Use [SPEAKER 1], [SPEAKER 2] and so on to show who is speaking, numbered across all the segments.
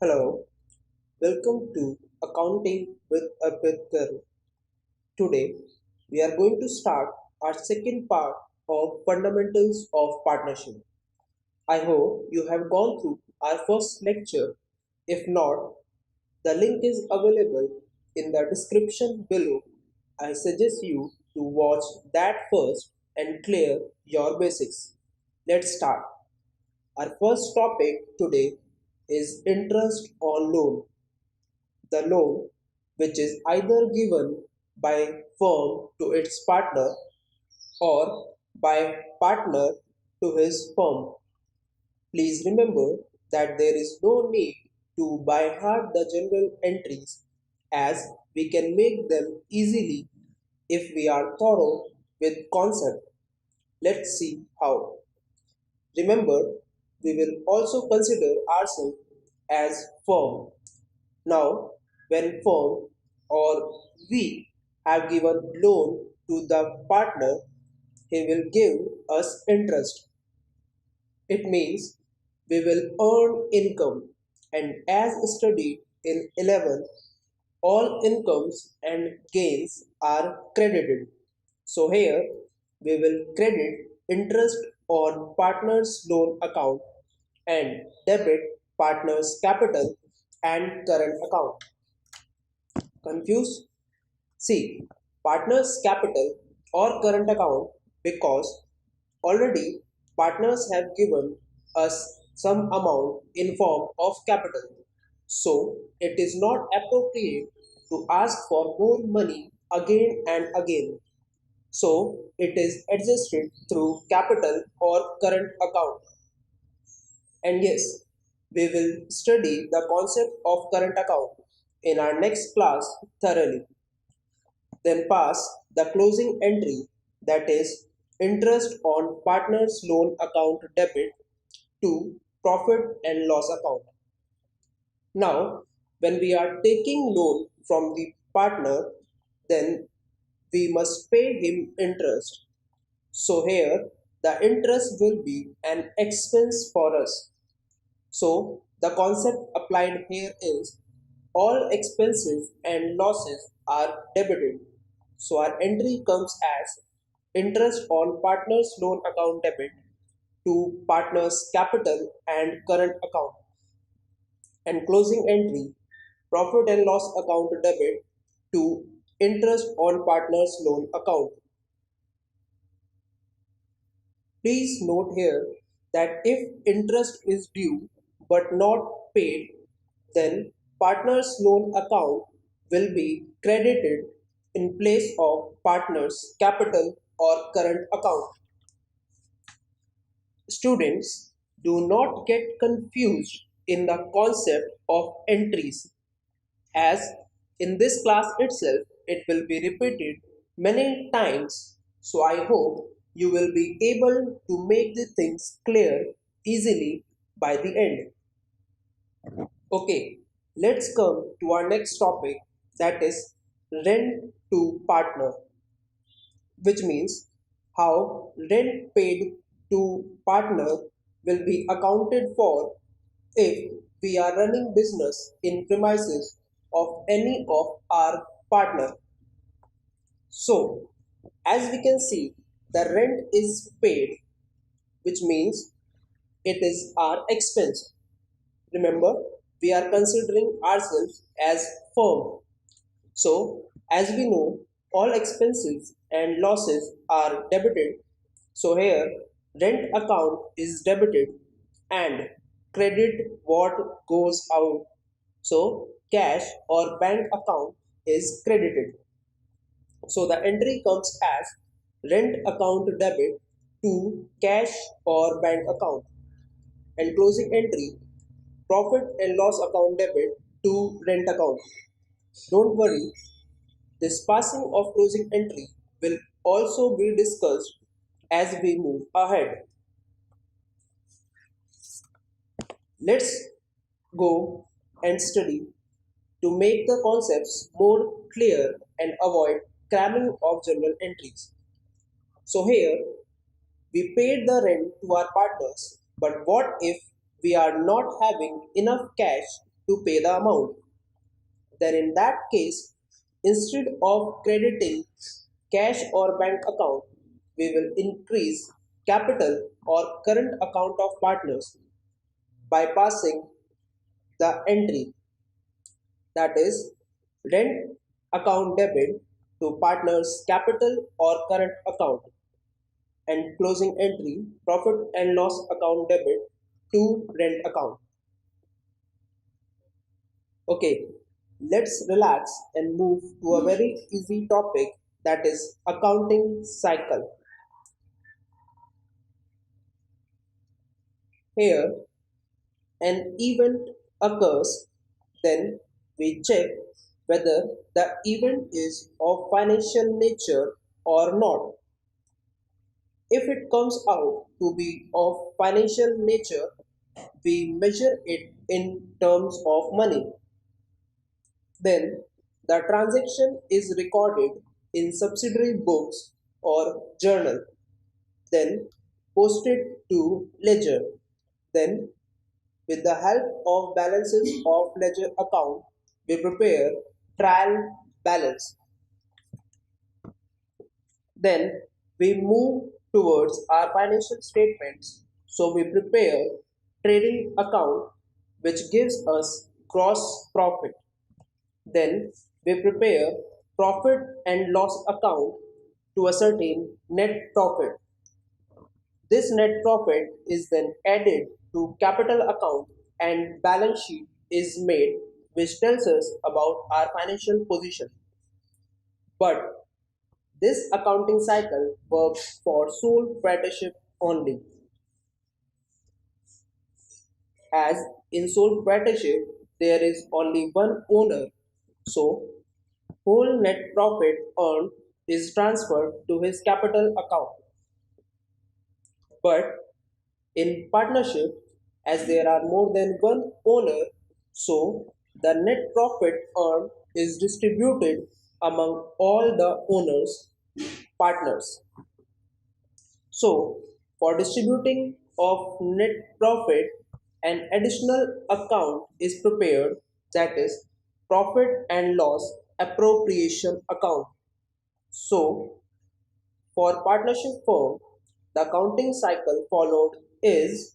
[SPEAKER 1] Hello, welcome to Accounting with Arpit Garg. Today, we are going to start our second part of Fundamentals of Partnership. I hope you have gone through our first lecture. If not, the link is available in the description below. I suggest you to watch that first and clear your basics. Let's start. Our first topic today is interest on loan. The loan, which is either given by firm to its partner or by partner to his firm. Please remember that there is no need to by heart the general entries as we can make them easily if we are thorough with concept. Let's see how. Remember, we will also consider ourselves as firm. Now, when firm or we have given loan to the partner, he will give us interest. It means we will earn income, and as studied in 11, all incomes and gains are credited. So here we will credit interest on partner's loan account and debit partner's capital and current account. Confused? See, partners capital or current account because already partners have given us some amount in form of capital. So it is not appropriate to ask for more money again and again. So it is adjusted through capital or current account. And yes, we will study the concept of current account in our next class thoroughly. Then pass the closing entry, that is interest on partner's loan account debit to profit and loss account. Now, when we are taking loan from the partner, then we must pay him interest. So here the interest will be an expense for us. So the concept applied here is all expenses and losses are debited. So our entry comes as interest on partner's loan account debit to partner's capital and current account, and closing entry profit and loss account debit to interest on partner's loan account. Please note here that if interest is due but not paid, then partner's loan account will be credited in place of partner's capital or current account. Students, do not get confused in the concept of entries, as in this class itself it will be repeated many times. So I hope you will be able to make the things clear easily by the end. Okay, let's come to our next topic, that is rent to partner, which means how rent paid to partner will be accounted for if we are running business in premises of any of our partner. So, as we can see, the rent is paid, which means it is our expense. Remember, we are considering ourselves as firm. So, as we know, all expenses and losses are debited. So, here rent account is debited and credit what goes out. So, cash or bank account is credited. So, the entry comes as rent account debit to cash or bank account, and closing entry profit and loss account debit to rent account. Don't worry, this passing of closing entry will also be discussed as we move ahead. Let's go and study to make the concepts more clear and avoid cramming of journal entries. So here we paid the rent to our partners, but what if we are not having enough cash to pay the amount. Then in that case, instead of crediting cash or bank account, we will increase capital or current account of partners by passing the entry, that is rent account debit to partners capital or current account, and closing entry profit and loss account debit to rent account. Okay, let's relax and move to a very easy topic, that is accounting cycle. Here, an event occurs, then we check whether the event is of financial nature or not. If it comes out to be of financial nature, we measure it in terms of money. Then the transaction is recorded in subsidiary books or journal, then posted to ledger. Then, with the help of balances of ledger account, we prepare trial balance. Then we move towards our financial statements. So we prepare trading account, which gives us gross profit. Then we prepare profit and loss account to ascertain net profit. This net profit is then added to capital account and balance sheet is made, which tells us about our financial position. But this accounting cycle works for sole proprietorship only, as in sole proprietorship there is only one owner, so whole net profit earned is transferred to his capital account. But in partnership, as there are more than one owner, so the net profit earned is distributed among all the owners, partners. So, for distributing of net profit, an additional account is prepared, that is profit and loss appropriation account. So, for partnership firm, the accounting cycle followed is: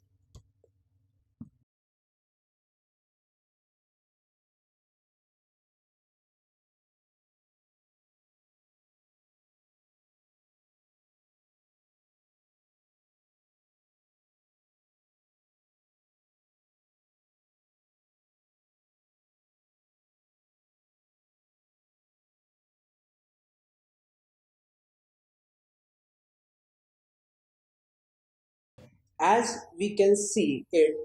[SPEAKER 1] as we can see, it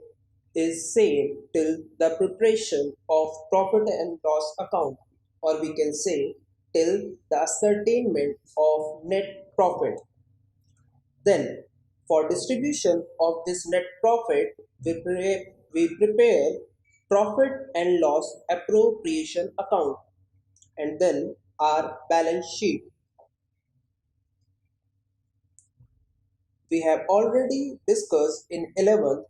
[SPEAKER 1] is same till the preparation of profit and loss account, or we can say till the ascertainment of net profit. Then, for distribution of this net profit, we prepare profit and loss appropriation account and then our balance sheet. We have already discussed in 11th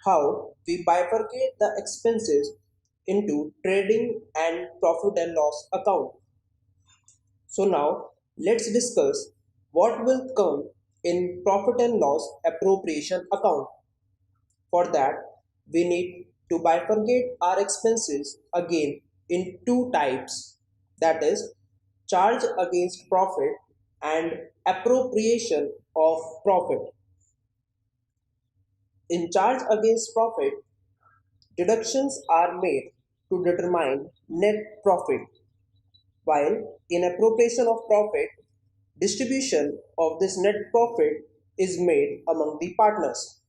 [SPEAKER 1] how we bifurcate the expenses into trading and profit and loss account. So now let's discuss what will come in profit and loss appropriation account. For that, we need to bifurcate our expenses again in two types, that is charge against profit and appropriation of profit. In charge against profit, deductions are made to determine net profit, while in appropriation of profit, distribution of this net profit is made among the partners.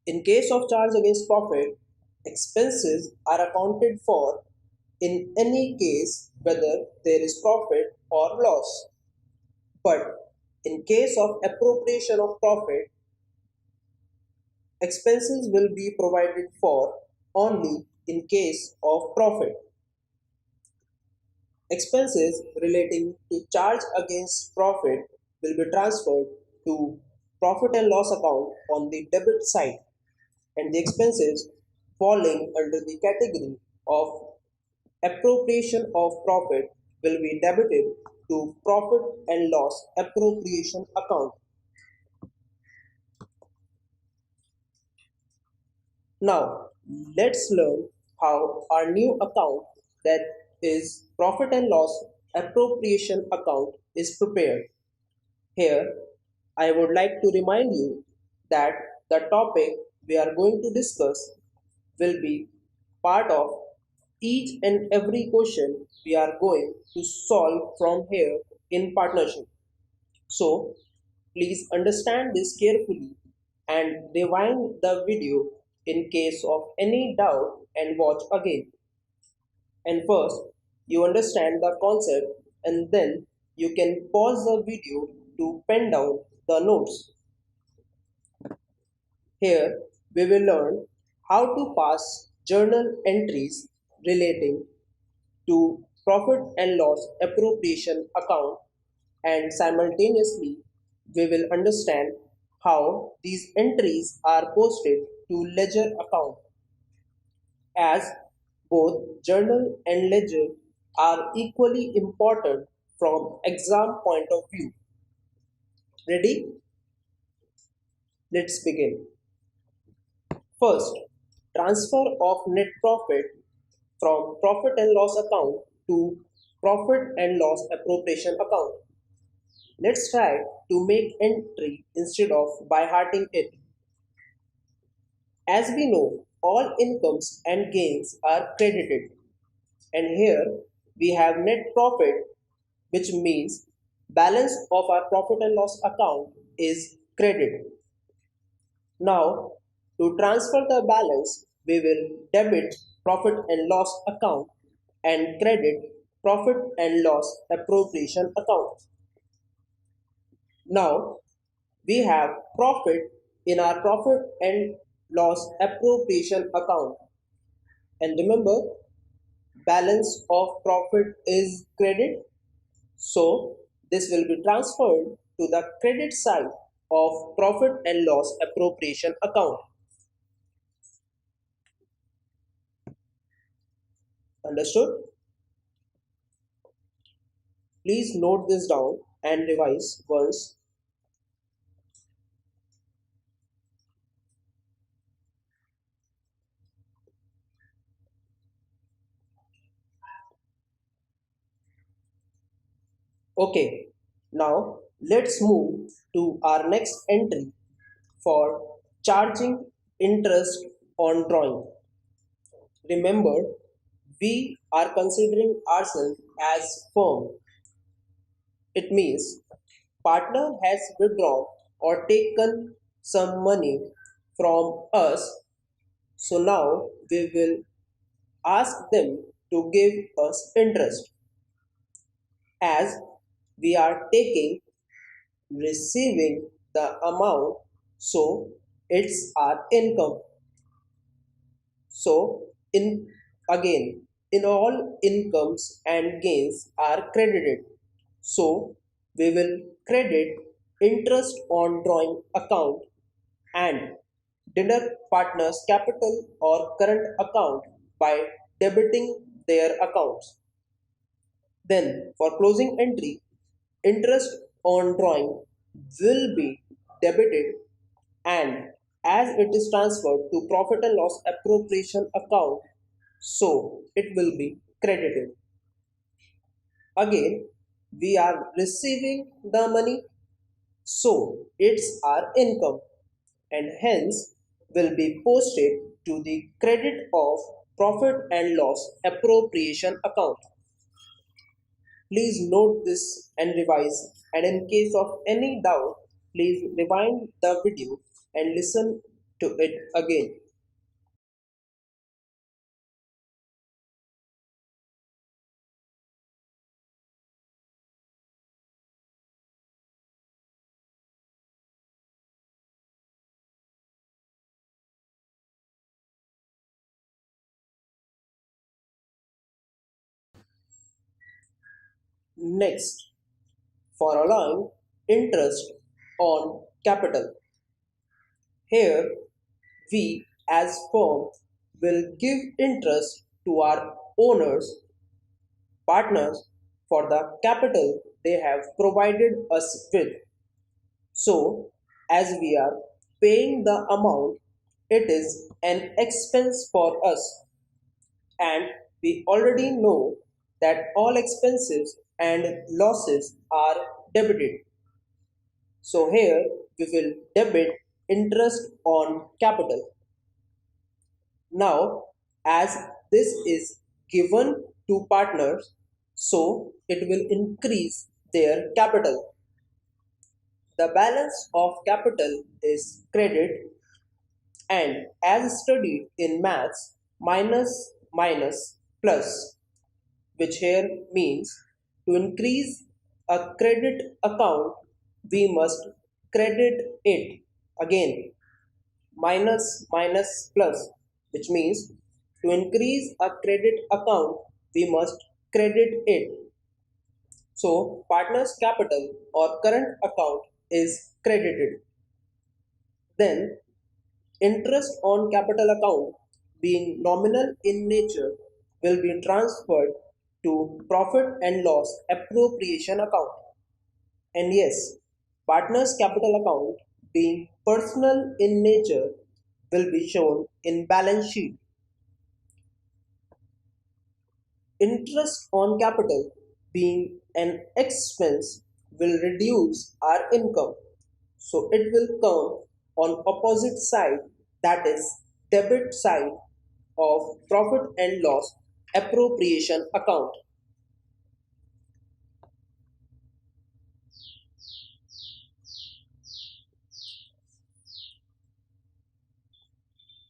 [SPEAKER 1] In case of charge against profit, expenses are accounted for in any case whether there is profit or loss. But in case of appropriation of profit, expenses will be provided for only in case of profit. Expenses relating to charge against profit will be transferred to profit and loss account on the debit side, and the expenses falling under the category of appropriation of profit will be debited to profit and loss appropriation account. Now, let's learn how our new account, that is profit and loss appropriation account, is prepared. Here, I would like to remind you that the topic we are going to discuss will be part of each and every question we are going to solve from here in partnership. So, please understand this carefully and rewind the video in case of any doubt and watch again. And first, you understand the concept and then you can pause the video to pen down the notes. Here, we will learn how to pass journal entries relating to profit and loss appropriation account, and simultaneously we will understand how these entries are posted to ledger account, as both journal and ledger are equally important from exam point of view. Ready? Let's begin. First, transfer of net profit from profit and loss account to profit and loss appropriation account. Let's try to make entry instead of by hearting it. As we know, all incomes and gains are credited, and here we have net profit, which means balance of our profit and loss account is credit. Now, to transfer the balance, we will debit profit and loss account and credit profit and loss appropriation account. Now, we have profit in our profit and loss appropriation account. And remember, balance of profit is credit. So, this will be transferred to the credit side of profit and loss appropriation account. Understood? Please note this down and revise once. Okay, now let's move to our next entry for charging interest on drawing. Remember, we are considering ourselves as firm. It means partner has withdrawn or taken some money from us, so now we will ask them to give us interest, as we are taking receiving the amount, so it's our income. So, in again, in all incomes and gains are credited. So, we will credit interest on drawing account and deduct partners' capital or current account by debiting their accounts. Then, for closing entry, interest on drawing will be debited, and as it is transferred to profit and loss appropriation account, so it will be credited. Again, we are receiving the money, so it's our income, and hence will be posted to the credit of profit and loss appropriation account. Please note this and revise, and in case of any doubt, please rewind the video and listen to it again. Next, for allowing interest on capital. Here we as firm will give interest to our owners, partners for the capital they have provided us with. So, as we are paying the amount, it is an expense for us, and we already know that all expenses and losses are debited. So, here we will debit interest on capital. Now, as this is given to partners, so it will increase their capital. The balance of capital is credit, and as studied in maths, minus minus plus, which here means to increase a credit account, we must credit it. Again, minus minus plus, which means to increase a credit account, we must credit it. So, partner's capital or current account is credited. Then, interest on capital account, being nominal in nature, will be transferred to profit and loss appropriation account. And yes, partner's capital account, being personal in nature, will be shown in balance sheet. Interest on capital, being an expense, will reduce our income. So it will come on opposite side, that is debit side of profit and loss appropriation account.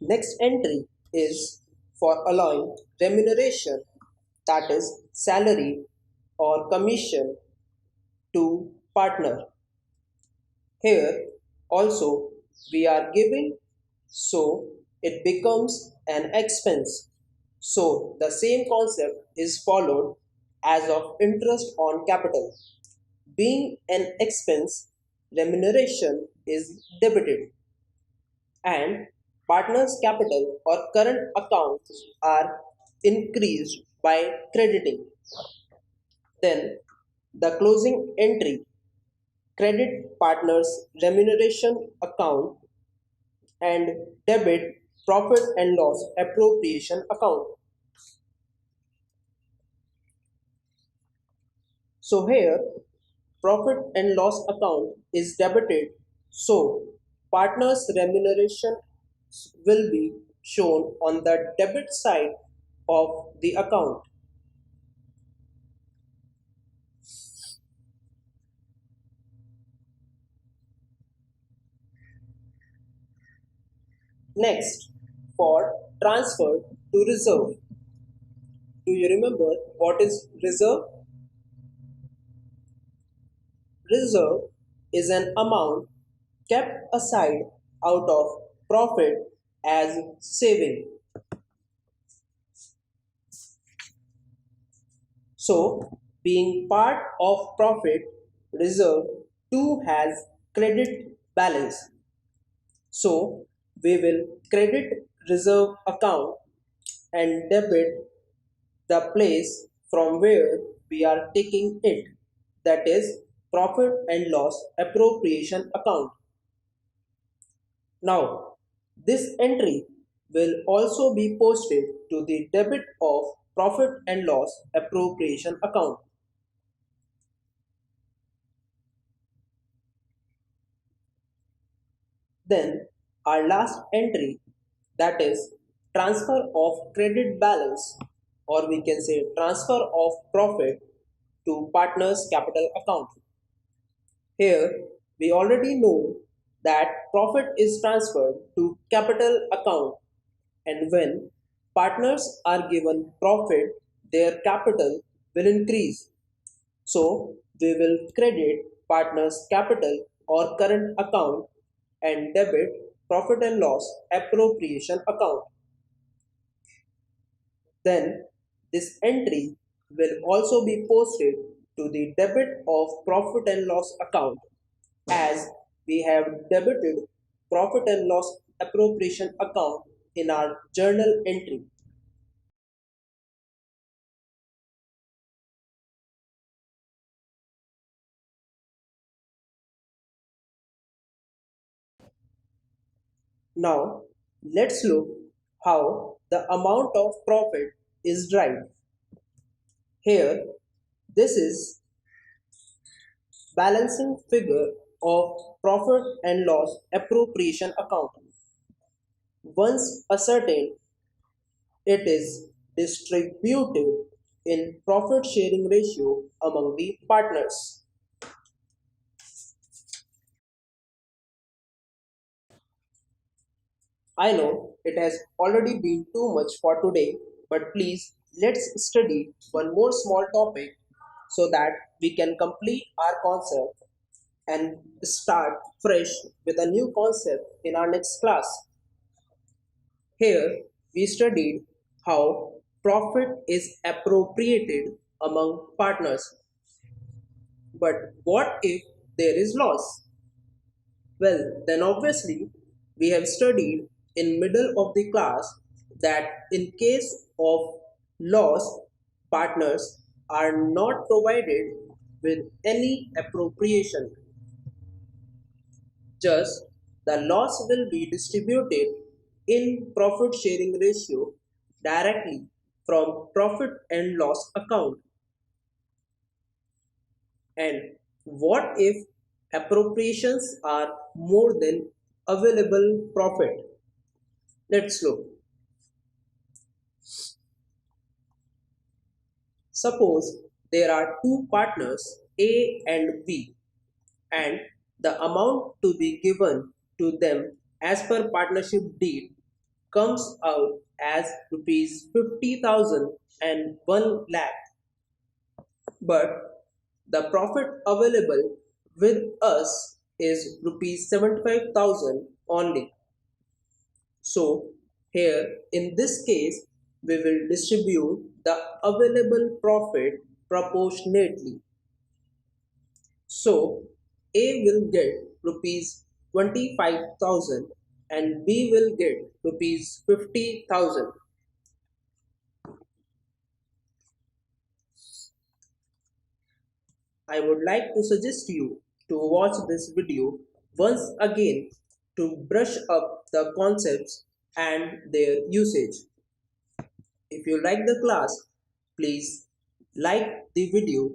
[SPEAKER 1] Next entry is for allowing remuneration, that is salary or commission to partner. Here also we are giving, so it becomes an expense. So the same concept is followed as of interest on capital. Being an expense, remuneration is debited, and partners' capital or current accounts are increased by crediting. Then the closing entry, credit partners remuneration account and debit profit and loss appropriation account. So here profit and loss account is debited, so partners remuneration will be shown on the debit side of the account. Next, for transfer to reserve. Do you remember what is reserve? Reserve is an amount kept aside out of profit as saving. So, being part of profit, reserve too has credit balance. So, we will credit reserve account and debit the place from where we are taking it, that is profit and loss appropriation account. Now, this entry will also be posted to the debit of profit and loss appropriation account. Then our last entry, that is transfer of credit balance, or we can say transfer of profit to partners capital account. Here we already know that profit is transferred to capital account, and when partners are given profit, their capital will increase. So we will credit partners capital or current account and debit profit and loss appropriation account. Then this entry will also be posted to the debit of profit and loss account, as we have debited profit and loss appropriation account in our journal entry. Now, let's look how the amount of profit is derived. Here, this is balancing figure of profit and loss appropriation account. Once ascertained, it is distributed in profit sharing ratio among the partners. I know it has already been too much for today, but please let's study one more small topic so that we can complete our concept and start fresh with a new concept in our next class. Here we studied how profit is appropriated among partners. But what if there is loss? Well, then obviously we have studied in middle of the class that in case of loss, partners are not provided with any appropriation. Just the loss will be distributed in profit sharing ratio directly from profit and loss account. And what if appropriations are more than available profit? Let's look. Suppose there are two partners A and B, and the amount to be given to them as per partnership deed comes out as rupees 50,000 and 1 lakh, but the profit available with us is rupees 75,000 only. So here in this case we will distribute the available profit proportionately. So A will get rupees 25,000 and B will get rupees 50,000. I would like to suggest you to watch this video once again to brush up the concepts and their usage. If you like the class, please like the video,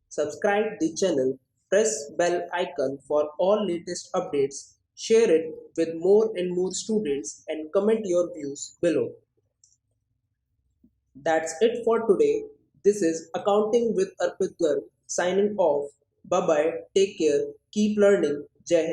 [SPEAKER 1] subscribe the channel, press bell icon for all latest updates, share it with more and more students and comment your views below. That's it for today. This is Accounting with Arpit Garg signing off. Bye bye. Take care. Keep learning. Jai Hind.